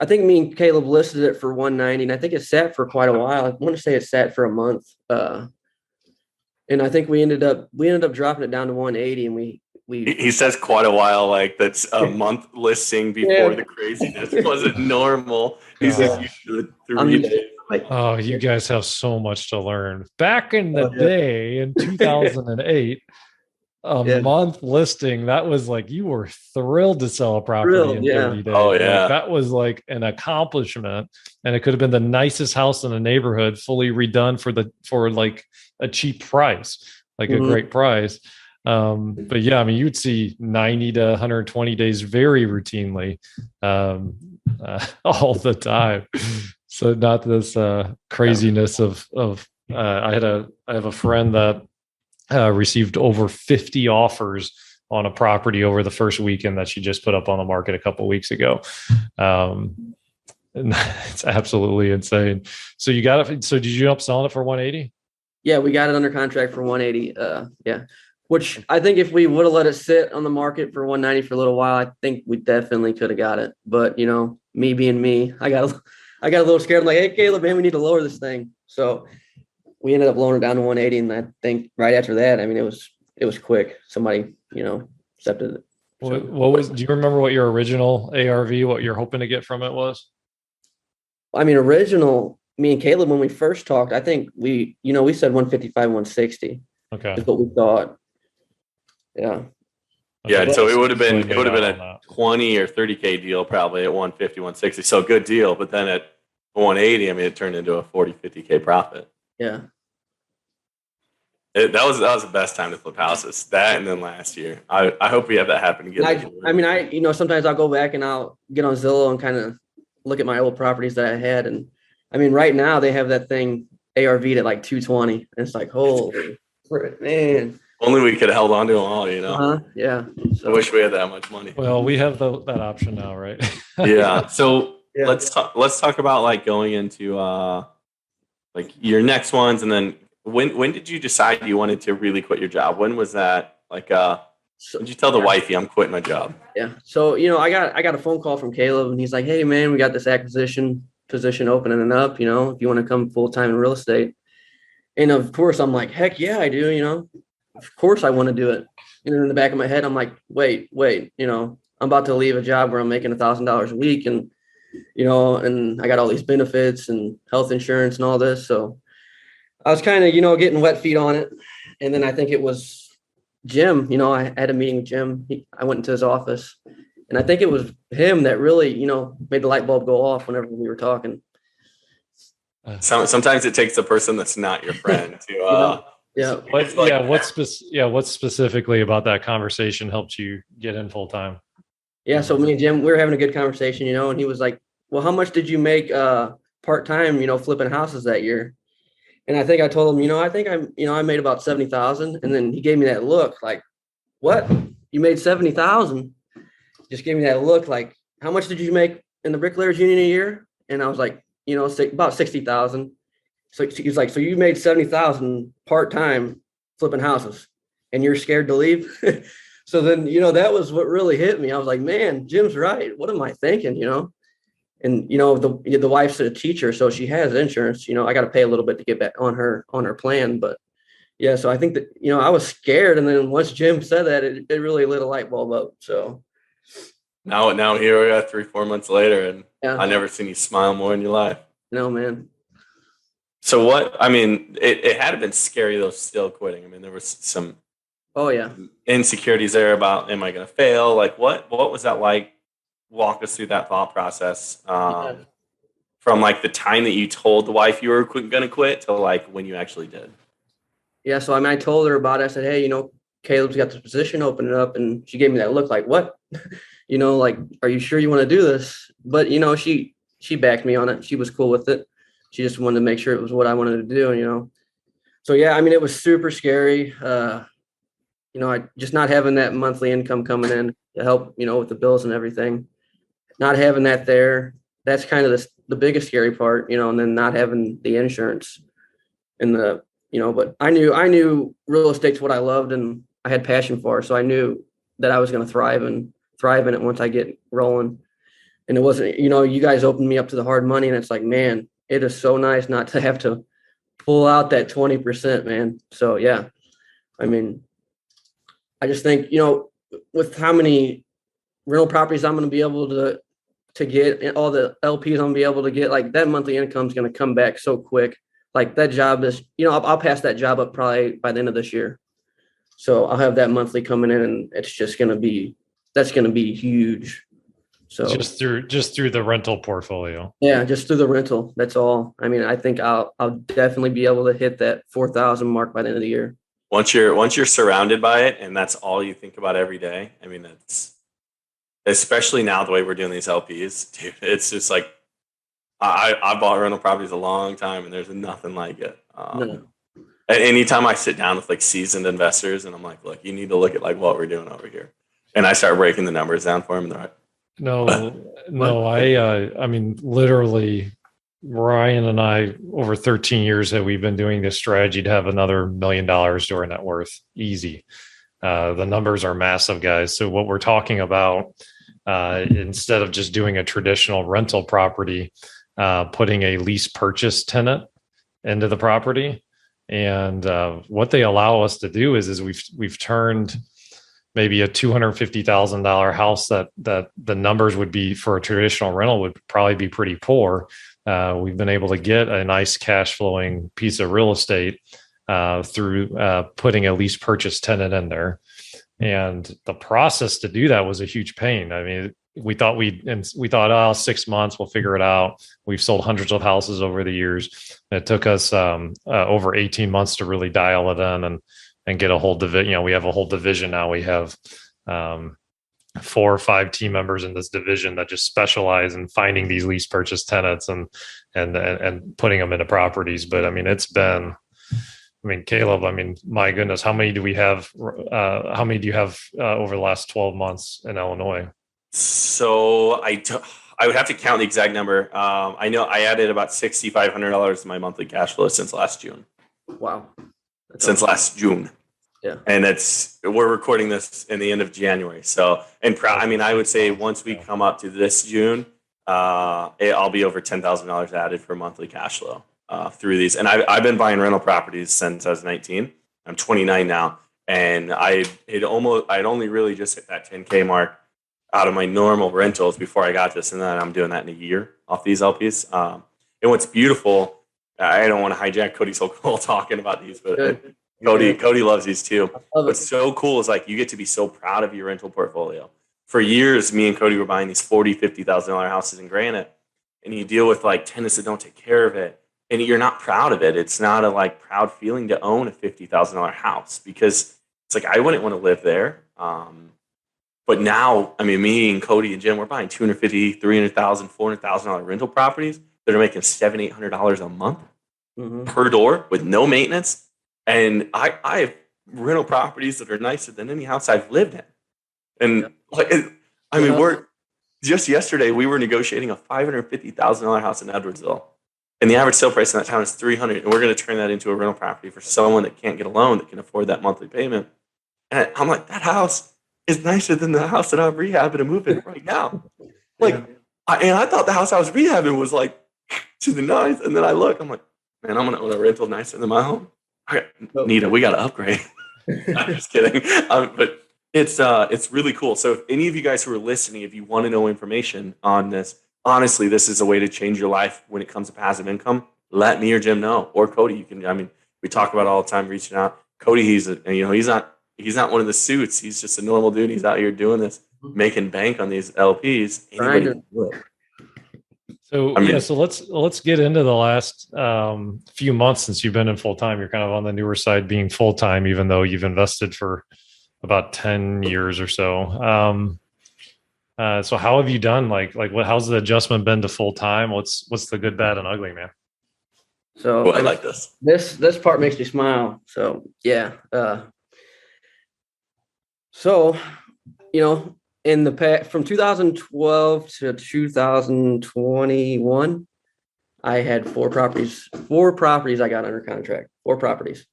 I think me and Caleb listed it for 190, and I think it sat for quite a while. I want to say it sat for a month. And I think we ended up dropping it down to 180, and he says quite a while, like that's a month listing before the craziness wasn't normal. He's just used to the 3 days. Oh, you guys have so much to learn. Back in the day in 2008, month listing, that was you were thrilled to sell a property in 30 days. Oh yeah. That was an accomplishment, and it could have been the nicest house in the neighborhood, fully redone for a cheap price, a great price. But yeah, I mean, you'd see 90 to 120 days very routinely, all the time. So not this craziness of I have a friend that received over 50 offers on a property over the first weekend that she just put up on the market a couple of weeks ago. And it's absolutely insane. So you got it. So did you end up selling it for 180? Yeah, we got it under contract for 180. Yeah. Which I think if we would have let it sit on the market for 190 for a little while, I think we definitely could have got it. But me being me, I got a little scared. I'm like, hey, Caleb, man, we need to lower this thing. So we ended up lowering it down to 180, and I think right after that, I mean, it was quick. Somebody, accepted it. What was? Do you remember what your original ARV, what you're hoping to get from it was? I mean, original, me and Caleb, when we first talked, I think we said 155, 160 Okay. is what we thought. Yeah. Yeah, Okay. so it would have been Really made out on a that. 20 or 30K deal probably at 150, 160. So good deal. But then at 180, I mean, it turned into a 40, 50K profit. Yeah. That was the best time to flip houses. That and then last year. I hope we have that happen again. I mean, sometimes I'll go back and I'll get on Zillow and kind of look at my old properties that I had. And I mean, right now they have that thing ARV'd at like 220. And it's like, holy man. Only we could have held on to them all, Yeah. I wish we had that much money. Well, we have that option now, right? Yeah. So Yeah. let's talk about like going into like your next ones, and then when did you decide you wanted to really quit your job? When was that? Like So, did you tell the wifey I'm quitting my job? yeah. So, I got a phone call from Caleb and he's like, hey man, we got this acquisition position opening up, if you want to come full time in real estate. And of course I'm like, heck yeah, I do, of course I want to do it. And then in the back of my head, I'm like, wait, I'm about to leave a job where I'm making $1,000 a week and, and I got all these benefits and health insurance and all this. So I was kind of, getting wet feet on it. And then I think it was Jim, I had a meeting with Jim. I went into his office and I think it was him that really, made the light bulb go off whenever we were talking. Sometimes it takes a person that's not your friend to Yeah. What specifically about that conversation helped you get in full time? Yeah. So me and Jim, we were having a good conversation, and he was like, well, how much did you make part-time, flipping houses that year? And I think I told him, I made about 70,000. And then he gave me that look like, what? You made 70,000? Just gave me that look like, how much did you make in the Bricklayers Union a year? And I was like, about 60,000. So he's like, so you made 70,000 part-time flipping houses and you're scared to leave? So then, that was what really hit me. I was like, man, Jim's right. What am I thinking, And, the wife's a teacher, so she has insurance. I got to pay a little bit to get back on her plan. But yeah, so I think that, I was scared. And then once Jim said that, it really lit a light bulb up. So now here we are 3-4 months later, and yeah. I never seen you smile more in your life. No, man. So it had been scary though, still quitting. I mean, there was some insecurities there about, am I going to fail? Like what was that like? Walk us through that thought process from like the time that you told the wife you were going to quit to like when you actually did. Yeah. So, I told her about it. I said, hey, Caleb's got this position opening up, and she gave me that look like, what, like, are you sure you want to do this? But, she backed me on it. She was cool with it. She just wanted to make sure it was what I wanted to do, So, yeah, it was super scary. I just not having that monthly income coming in to help, with the bills and everything, not having that there, that's kind of the biggest scary part, and then not having the insurance and but I knew real estate's what I loved and I had passion for. So I knew that I was going to thrive in it once I get rolling. And it wasn't, you guys opened me up to the hard money, and it's like, man, it is so nice not to have to pull out that 20%, man. So yeah, I just think, with how many rental properties I'm going to be able to get, and all the LPs I'm going to be able to get, like that monthly income is going to come back so quick. Like that job is, I'll pass that job up probably by the end of this year. So I'll have that monthly coming in, and it's just going to be, that's going to be huge. So just through the rental portfolio. Yeah, just through the rental. That's all. I think I'll definitely be able to hit that 4,000 mark by the end of the year. Once you're surrounded by it and that's all you think about every day. It's especially now the way we're doing these LPs, dude. It's just like I bought rental properties a long time, and there's nothing like it. No. Anytime I sit down with like seasoned investors and I'm like, look, you need to look at like what we're doing over here, and I start breaking the numbers down for them, and they're like, No, I mean, literally, Ryan and I, over 13 years that we've been doing this strategy to have another $1 million to our net worth. Easy. The numbers are massive, guys. So what we're talking about, instead of just doing a traditional rental property, putting a lease purchase tenant into the property. And what they allow us to do is we've turned maybe a $250,000 house that the numbers would be for a traditional rental would probably be pretty poor. We've been able to get a nice cash flowing piece of real estate through putting a lease purchase tenant in there. And the process to do that was a huge pain. I mean, we thought, oh, 6 months, we'll figure it out. We've sold hundreds of houses over the years. It took us over 18 months to really dial it in and get a whole division. We have a whole division now. We have 4 or 5 team members in this division that just specialize in finding these lease purchase tenants and putting them into properties. But I mean, Caleb, my goodness, how many do we have? How many do you have over the last 12 months in Illinois? So I would have to count the exact number. I know I added about $6,500 to my monthly cash flow since last June. Wow. Since last June. Yeah. And we're recording this in the end of January. So, I would say once we come up to this June, I'll be over $10,000 added for monthly cash flow through these. And I've been buying rental properties since I was 19. I'm 29 now. And I'd only really just hit that 10K mark out of my normal rentals before I got this. And then I'm doing that in a year off these LPs. And what's beautiful, I don't want to hijack Cody's whole call talking about these, but Cody loves these too. What's so cool is you get to be so proud of your rental portfolio. For years, me and Cody were buying these $40,000, $50,000 houses in Granite, and you deal with tenants that don't take care of it, and you're not proud of it. It's not a proud feeling to own a $50,000 house because it's I wouldn't want to live there. But now, me and Cody and Jim, we're buying $250,000, $300,000, $400,000 rental properties that are making $700, $800 a month per door with no maintenance. And I have rental properties that are nicer than any house I've lived in. And we're just yesterday we were negotiating a $550,000 house in Edwardsville, and the average sale price in that town is $300,000, and we're going to turn that into a rental property for someone that can't get a loan that can afford that monthly payment. And I'm that house is nicer than the house that I'm rehabbing and moving right now. I thought the house I was rehabbing was to the nines, and then I look, I'm man, I'm going to own a rental nicer than my home. Nita, we got to upgrade. I'm just kidding. But it's really cool. So if any of you guys who are listening, if you want to know information on this, honestly, this is a way to change your life when it comes to passive income. Let me or Jim know, or Cody. You can. We talk about it all the time, reaching out. Cody, he's not one of the suits. He's just a normal dude. He's out here doing this, making bank on these LPs. Anybody can do it. So let's get into the last few months since you've been in full time. You're kind of on the newer side, being full time, even though you've invested for about 10 years or so. So how have you done? How's the adjustment been to full time? What's the good, bad, and ugly, man? So I like this. This part makes me smile. So yeah. In the past, from 2012 to 2021, I had 4 properties. 4 properties I got under contract. 4 properties.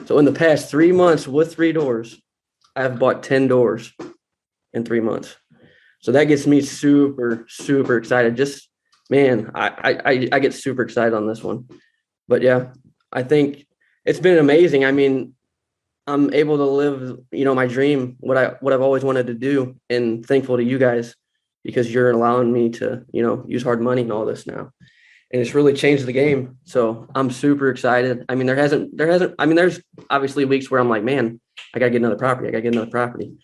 So in the past 3 months with 3 doors, I've bought 10 doors in 3 months. So that gets me super, super excited. I get super excited on this one. But yeah, I think it's been amazing. I'm able to live, my dream, what I've always wanted to do, and thankful to you guys because you're allowing me to, use hard money and all this now. And it's really changed the game. So I'm super excited. There's obviously weeks where I'm man, I gotta get another property.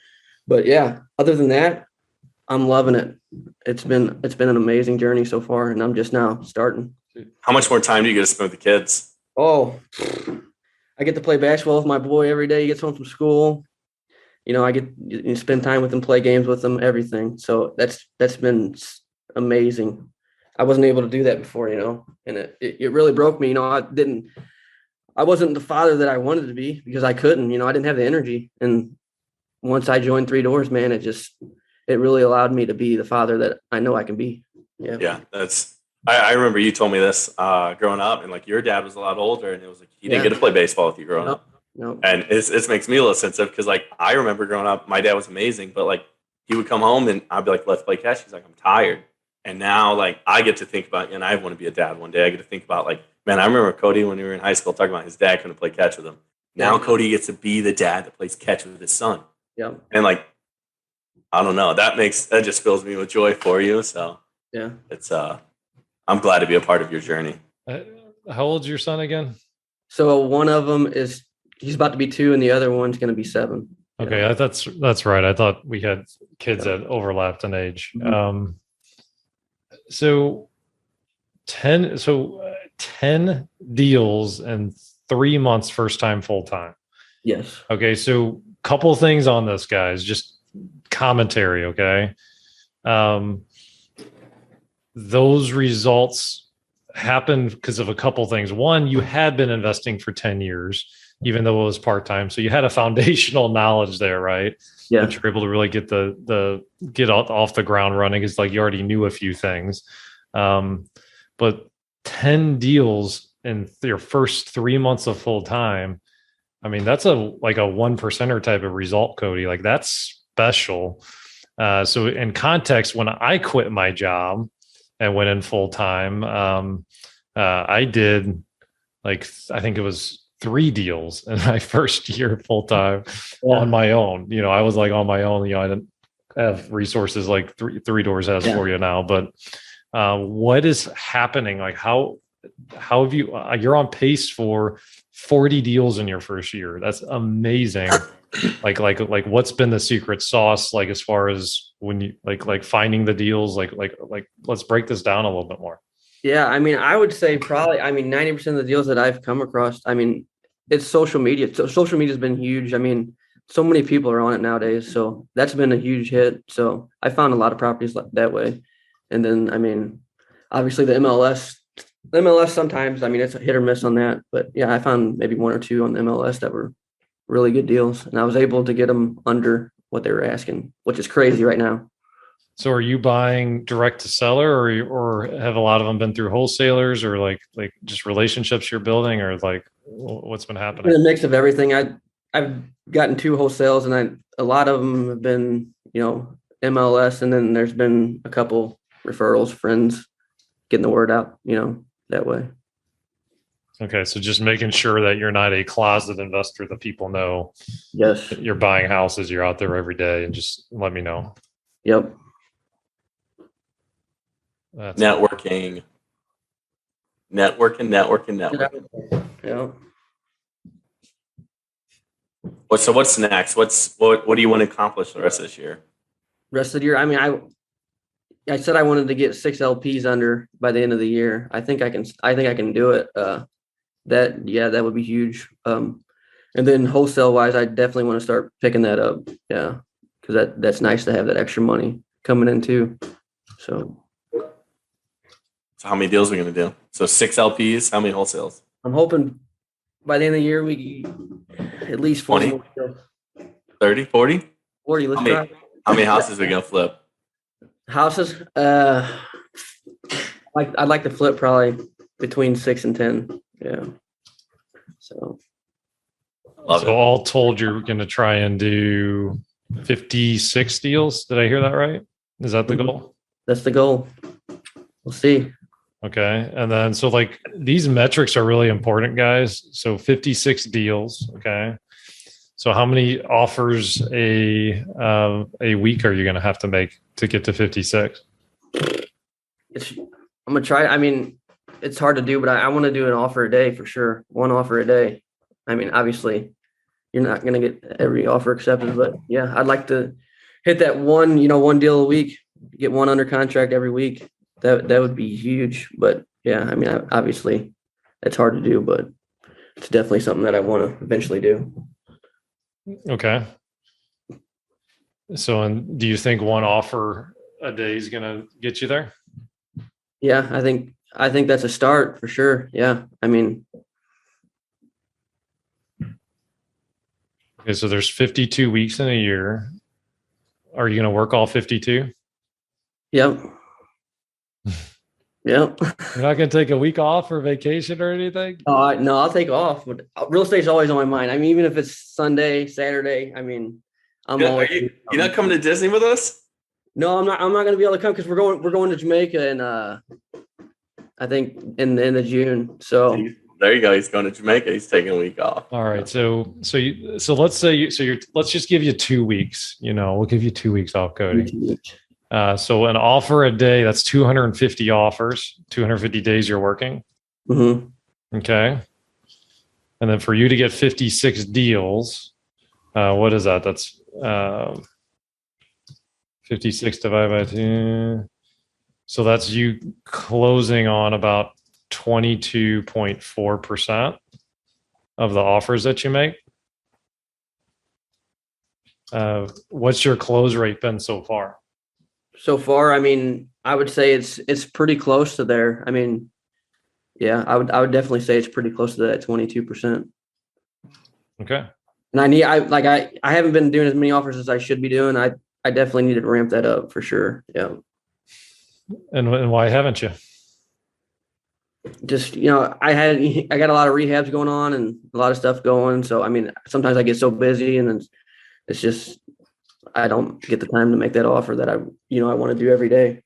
But yeah, other than that, I'm loving it. It's been an amazing journey so far, and I'm just now starting. How much more time do you get to spend with the kids? Oh, I get to play basketball with my boy every day. He gets home from school. I get to spend time with him, play games with him, everything. So that's been amazing. I wasn't able to do that before, and it really broke me. I wasn't the father that I wanted to be because I couldn't, I didn't have the energy. And once I joined 3 Doors, man, it really allowed me to be the father that I know I can be. Yeah. Yeah. I remember you told me this growing up, and your dad was a lot older, and it was he didn't get to play baseball with you growing up. No. And it makes me a little sensitive because I remember growing up, my dad was amazing, but he would come home and I'd be let's play catch. He's I'm tired. And now I get to think about, and I want to be a dad one day. I get to think about man, I remember Cody when we were in high school talking about his dad couldn't play catch with him. Now Cody gets to be the dad that plays catch with his son. Yeah. And like, I don't know, that just fills me with joy for you. So Yeah. it's, I'm glad to be a part of your journey. How old's your son again? So one of them he's about to be 2 and the other one's going to be 7. Okay. Yeah. That's right. I thought we had kids that overlapped in age. Mhm. So 10 deals in 3 months, first time, full time. Yes. Okay. So couple things on this, guys, just commentary. Okay. Those results happened because of a couple things. One, you had been investing for 10 years, even though it was part-time. So you had a foundational knowledge there, right? Yeah. That you're able to really get get off the ground running. It's like you already knew a few things. But 10 deals in your first 3 months of full time. I mean, that's like a 1%er type of result, Cody. Like that's special. So in context, when I quit my job and went in full time, I did like, I think it was 3 deals in my first year full time on my own. I was like on my own, I didn't have resources like three doors has for you now, but what is happening? Like how have you're on pace for 40 deals in your first year. That's amazing. like what's been the secret sauce, like as far as when you like finding the deals, like let's break this down a little bit more. Yeah, I mean, I would say probably, 90% of the deals that I've come across, I mean, it's social media. So social media has been huge. I mean, so many people are on it nowadays. So that's been a huge hit. So I found a lot of properties that way. And then, I mean, obviously the MLS sometimes, I mean, it's a hit or miss on that. But yeah, I found maybe 1 or 2 on the MLS that were really good deals. And I was able to get them under what they were asking, which is crazy right now. So are you buying direct to seller, or have a lot of them been through wholesalers, or like just relationships you're building, or like what's been happening? A mix of everything. I've gotten 2 wholesales, and a lot of them have been, MLS, and then there's been a couple referrals, friends, getting the word out, that way. Okay, so just making sure that you're not a closet investor that people know. Yes. You're buying houses, you're out there every day, and just let me know. Yep. That's networking. Yeah. So what's next? What do you want to accomplish the rest of this year? Rest of the year, I mean, I said I wanted to get 6 LPs under by the end of the year. I think I can do it. That would be huge. And then wholesale wise, I definitely want to start picking that up. Yeah, because that's nice to have that extra money coming in too. So how many deals are we going to do? So 6 LPs. How many wholesales? I'm hoping by the end of the year we at least 40 more deals. 30, 40? 40. Let's try. How many houses are we going to flip? Houses. I'd like to flip probably between 6 and 10. Yeah. So. All told, you're going to try and do 56 deals. Did I hear that right? Is that the goal? That's the goal. We'll see. Okay. And then, so like these metrics are really important, guys. So 56 deals. Okay. So how many offers a week are you going to have to make to get to 56? I'm going to try. I mean, it's hard to do, but I want to do an offer a day for sure. 1 offer a day. I mean, obviously you're not going to get every offer accepted, but yeah, I'd like to hit that one deal a week, get 1 under contract every week. That would be huge. But yeah, I mean, obviously it's hard to do, but it's definitely something that I want to eventually do. Okay. So, and do you think 1 offer a day is going to get you there? Yeah, I think that's a start for sure. Yeah. I mean. Okay. So there's 52 weeks in a year. Are you going to work all 52? Yep. Yep. You're not going to take a week off or vacation or anything? No, I'll take off. But real estate's always on my mind. I mean, even if it's Sunday, Saturday, I mean, Are you not coming to Disney with us? No, I'm not going to be able to come because we're going to Jamaica and I think in the end of June. So There you go. He's going to Jamaica. He's taking a week off. All right. So let's say let's just give you 2 weeks. We'll give you 2 weeks off, Cody. So an offer a day, that's 250 offers, 250 days you're working. Mm-hmm. Okay. And then for you to get 56 deals, what is that? That's 56 divided by 2. So that's you closing on about 22.4% of the offers that you make. What's your close rate been so far? So far, I mean, I would say it's pretty close to there. I mean, yeah, I would definitely say it's pretty close to that 22%. Okay. And I haven't been doing as many offers as I should be doing. I definitely needed to ramp that up for sure. Yeah. And why haven't you? Just, I got a lot of rehabs going on and a lot of stuff going. So, I mean, sometimes I get so busy and it's just, I don't get the time to make that offer that I want to do every day.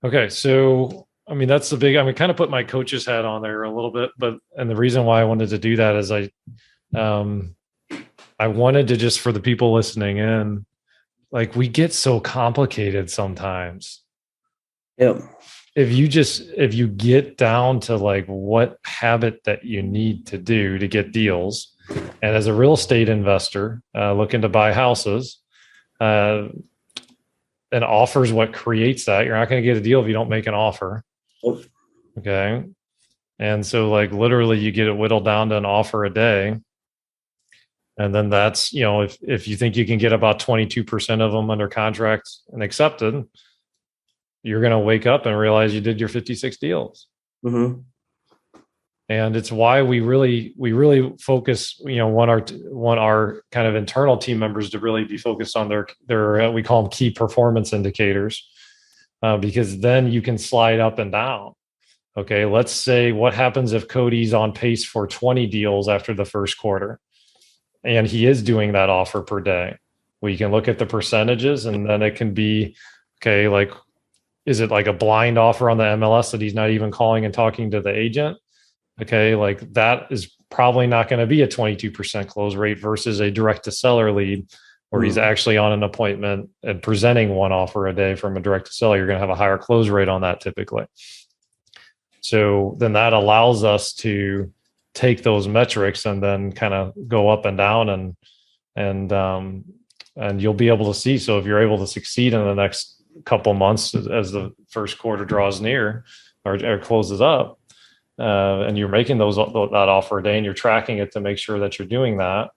Okay. So, I mean, that's kind of put my coach's hat on there a little bit, and the reason why I wanted to do that is I wanted to just, for the people listening in, like, we get so complicated sometimes. Yep. If you get down to like what habit that you need to do to get deals, and as a real estate investor looking to buy houses, and offers what creates that. You're not going to get a deal if you don't make an offer. Okay. And so like literally you get it whittled down to an offer a day. And then that's, if you think you can get about 22% of them under contract and accepted, you're going to wake up and realize you did your 56 deals. Mm-hmm. And it's why we really focus, want our kind of internal team members to really be focused on their we call them key performance indicators, because then you can slide up and down. Okay, let's say what happens if Cody's on pace for 20 deals after the first quarter, and he is doing that offer per day. We can look at the percentages, and then it can be, okay, like, is it like a blind offer on the MLS that he's not even calling and talking to the agent? Okay, like that is probably not going to be a 22% close rate versus a direct to seller lead where he's actually on an appointment and presenting one offer a day from a direct to seller. You're going to have a higher close rate on that typically. So then that allows us to take those metrics and then kind of go up and down and you'll be able to see. So if you're able to succeed in the next couple months as the first quarter draws near or closes up, and you're making that offer a day and you're tracking it to make sure that you're doing that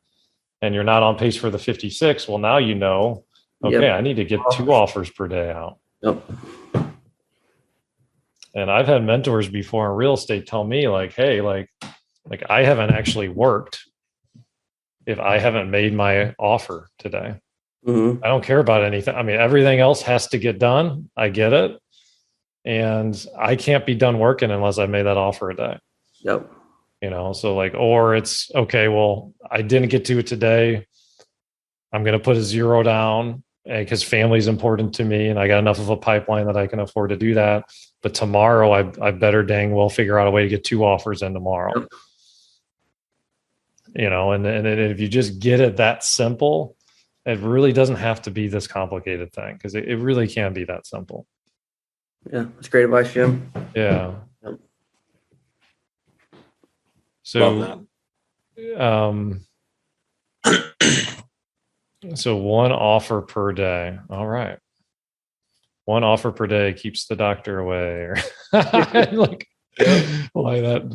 and you're not on pace for the 56, well, now okay, I need to get 2 offers per day out. Yep. And I've had mentors before in real estate tell me like, hey, like I haven't actually worked if I haven't made my offer today. Mm-hmm. I don't care about anything. I mean, everything else has to get done. I get it. And I can't be done working unless I made that offer a day. Yep. So like, or it's okay, well, I didn't get to it today. I'm going to put a 0 down because family's important to me and I got enough of a pipeline that I can afford to do that. But tomorrow I better dang well figure out a way to get 2 offers in tomorrow. Yep. And if you just get it that simple, it really doesn't have to be this complicated thing because it really can be that simple. Yeah, that's great advice, Jim. Yeah. Yep. So, so 1 offer per day. All right. 1 offer per day keeps the doctor away. Like, why that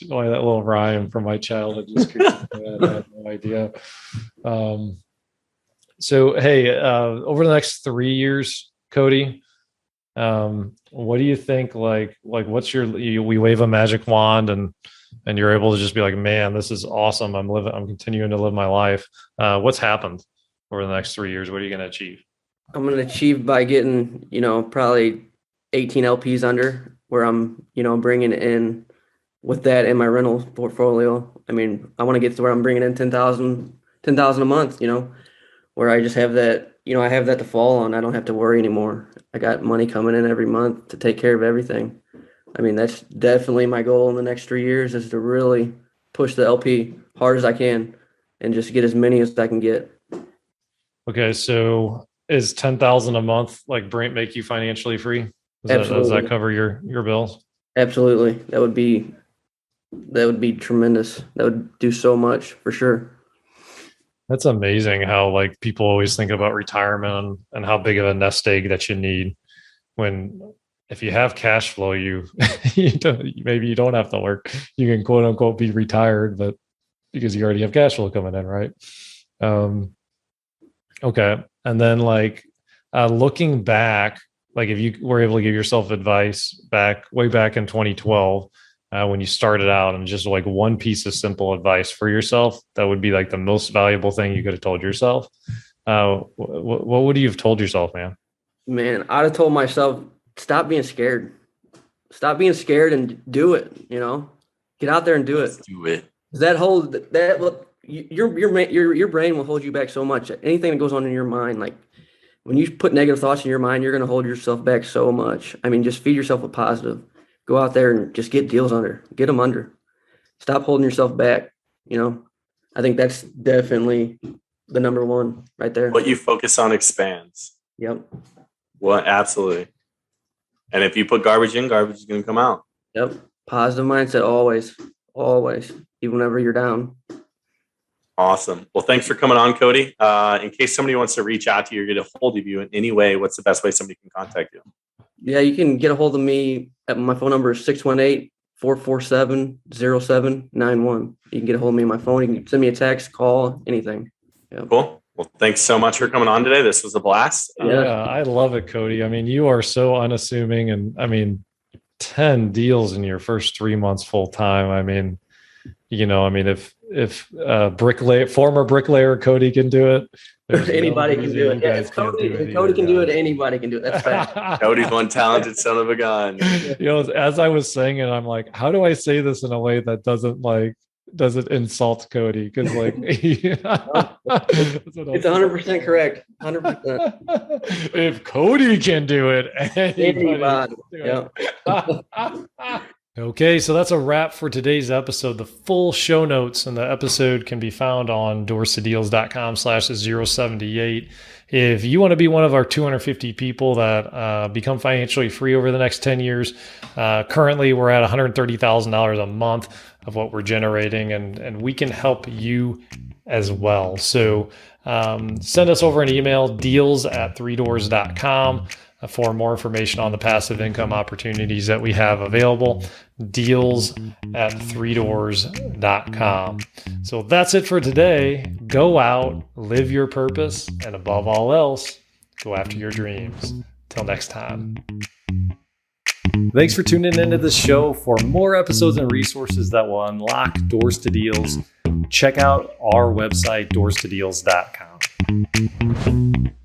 little rhyme from my childhood just creeped in my head. I had no idea. So, hey, over the next 3 years, Cody, what do you think? Like what's we wave a magic wand and you're able to just be like, man, this is awesome. I'm continuing to live my life. What's happened over the next 3 years? What are you going to achieve? I'm going to achieve by getting, probably 18 LPs under where I'm, bringing in with that in my rental portfolio. I mean, I want to get to where I'm bringing in 10,000 a month, where I just have that, I have that to fall on. I don't have to worry anymore. I got money coming in every month to take care of everything. I mean, that's definitely my goal in the next 3 years is to really push the LP hard as I can and just get as many as I can get. Okay, so is 10,000 a month like Brent make you financially free? Does Absolutely. that cover your bills? Absolutely. That would be tremendous. That would do so much for sure. That's amazing how like people always think about retirement and how big of a nest egg that you need when if you have cash flow, maybe you don't have to work. You can quote unquote be retired, but because you already have cash flow coming in, right? Okay. And then like looking back, like if you were able to give yourself advice way back in 2012, when you started out and just like one piece of simple advice for yourself, that would be like the most valuable thing you could have told yourself. What would you have told yourself, man? Man, I'd have told myself, stop being scared. Stop being scared and do it, Get out there and do Let's it. do it. Your brain will hold you back so much. Anything that goes on in your mind, like when you put negative thoughts in your mind, you're going to hold yourself back so much. I mean, just feed yourself with positive. Go out there and just get deals get them under. Stop holding yourself back. I think that's definitely the number one right there. What you focus on expands. Yep. Well, absolutely. And if you put garbage in, garbage is going to come out. Yep. Positive mindset always, even whenever you're down. Awesome. Well, thanks for coming on, Cody. In case somebody wants to reach out to you or get a hold of you in any way, what's the best way somebody can contact you? Yeah, you can get a hold of me at my phone number is 618-447-0791. You can get a hold of me on my phone. You can send me a text, call, anything. Yep. Cool. Well, thanks so much for coming on today. This was a blast. Yeah, I love it, Cody. I mean, you are so unassuming, and I mean, 10 deals in your first 3 months full time. I mean, if former bricklayer Cody can do it, anybody can do it. Yeah, if Cody can do it, anybody can do it. That's fact. Cody's one talented son of a gun. As I was saying it, I'm like, how do I say this in a way that doesn't insult Cody? Because it's 100% correct. 100%. If Cody can do it, anybody. Yeah. Okay, so that's a wrap for today's episode. The full show notes and the episode can be found on doorstodeals.com/078. If you want to be one of our 250 people that become financially free over the next 10 years, currently we're at $130,000 a month of what we're generating, and we can help you as well. So send us over an email, deals@3doors.com. For more information on the passive income opportunities that we have available, deals@3doors.com. So that's it for today. Go out, live your purpose, and above all else, go after your dreams. Till next time. Thanks for tuning into this show. For more episodes and resources that will unlock doors to deals, check out our website, doorstodeals.com.